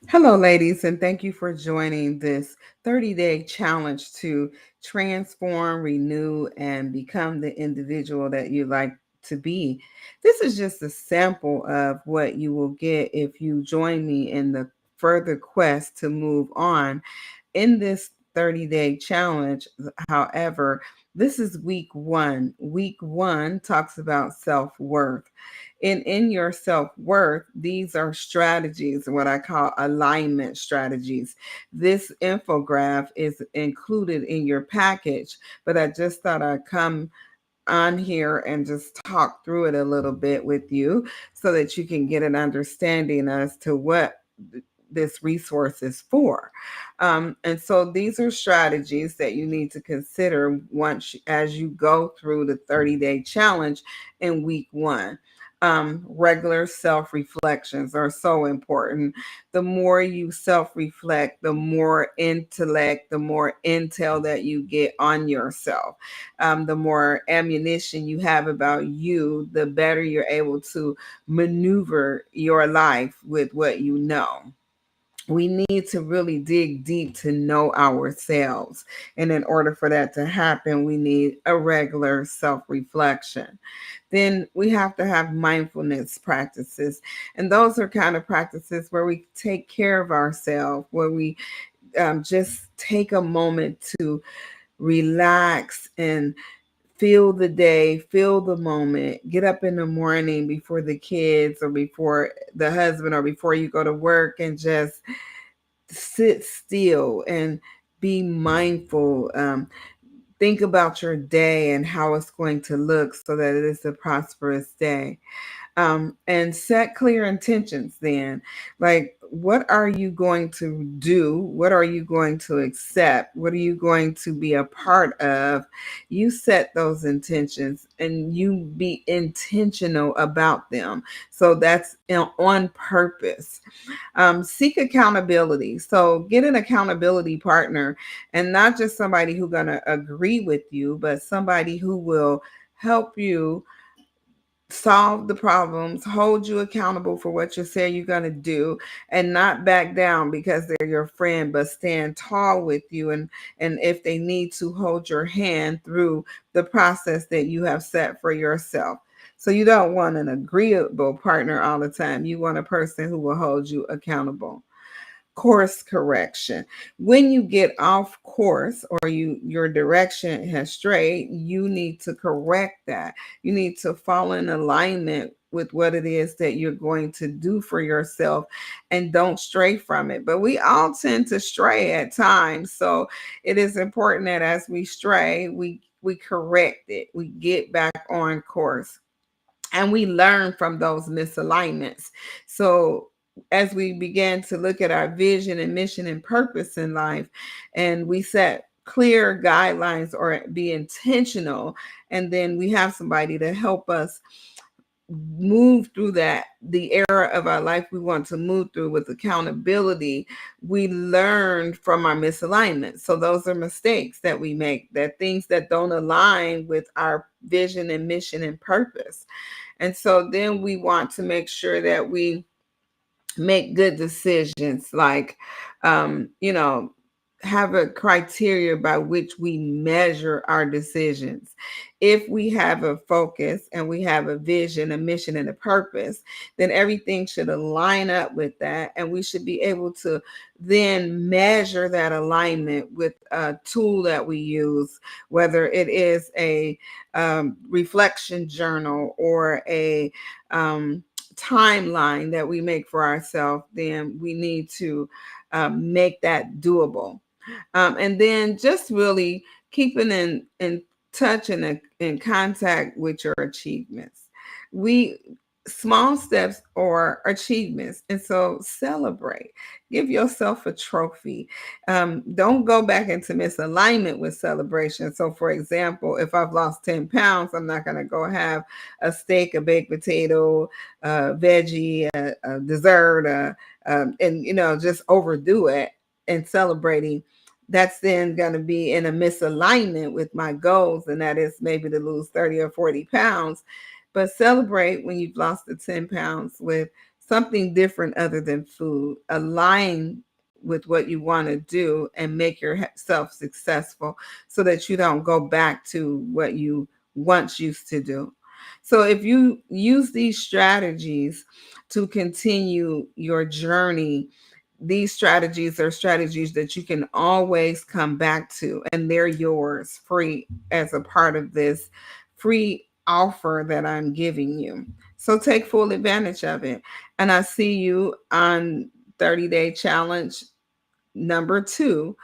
Hello, ladies, and thank you for joining this 30-day challenge to transform, renew, and become the individual that you like to be. This is just a sample of what you will get if you join me in the further quest to move on in this 30-day challenge. However, this is week one. Week one talks about self worth. In your self-worth, these are strategies, what I call alignment strategies. This infographic is included in your package, but I just thought I'd come on here and just talk through it a little bit with you so that you can get an understanding as to what this resource is for. And so these are strategies that you need to consider once as you go through the 30-day challenge in week one. Regular self reflections are so important. The more you self reflect, the more intellect, the more intel that you get on yourself, the more ammunition you have about you, the better you're able to maneuver your life with what you know. We need to really dig deep to know ourselves. And in order for that to happen, we need a regular self reflection. Then we have to have mindfulness practices. And those are kind of practices where we take care of ourselves, where we just take a moment to relax and feel the day, feel the moment, get up in the morning before the kids or before the husband or before you go to work and just sit still and be mindful. Think about your day and how it's going to look so that it is a prosperous day. And set clear intentions then. Like, what are you going to do? What are you going to accept? What are you going to be a part of? You set those intentions and you be intentional about them. So that's on purpose. Seek accountability. So get an accountability partner, and not just somebody who's going to agree with you, but somebody who will help you solve the problems, hold you accountable for what you say you're going to do, and not back down because they're your friend, but stand tall with you, and if they need to, hold your hand through the process that you have set for yourself. So you don't want an agreeable partner all the time. You want a person who will hold you accountable. Course correction. When you get off course or your direction has strayed, you need to correct that. You need to fall in alignment with what it is that you're going to do for yourself, and don't stray from it. But we all tend to stray at times. So it is important that as we stray, we correct it. We get back on course and we learn from those misalignments. So as we began to look at our vision and mission and purpose in life, and we set clear guidelines or be intentional, and then we have somebody to help us move through that, the era of our life we want to move through with accountability. We learn from our misalignments. So those are mistakes that we make, that things that don't align with our vision and mission and purpose. And so then we want to make sure that we make good decisions, like, you know, have a criteria by which we measure our decisions. If we have a focus and we have a vision, a mission, and a purpose, then everything should align up with that. And we should be able to then measure that alignment with a tool that we use, whether it is a reflection journal or a timeline that we make for ourselves. Then we need to make that doable. And then just really keeping in touch and in contact with your achievements. We Small steps or achievements, and so celebrate. Give yourself a trophy. Don't go back into misalignment with celebration. So, for example, if I've lost 10 pounds, I'm not going to go have a steak, a baked potato, veggie, a dessert, and just overdo it and celebrating. That's then going to be in a misalignment with my goals, and that is maybe to lose 30 or 40 pounds. But celebrate when you've lost the 10 pounds with something different other than food. Align with what you want to do and make yourself successful so that you don't go back to what you once used to do. So if you use these strategies to continue your journey, these strategies are strategies that you can always come back to, and they're yours free as a part of this free offer that I'm giving you. So take full advantage of it. And I see you on 30-day challenge number 2.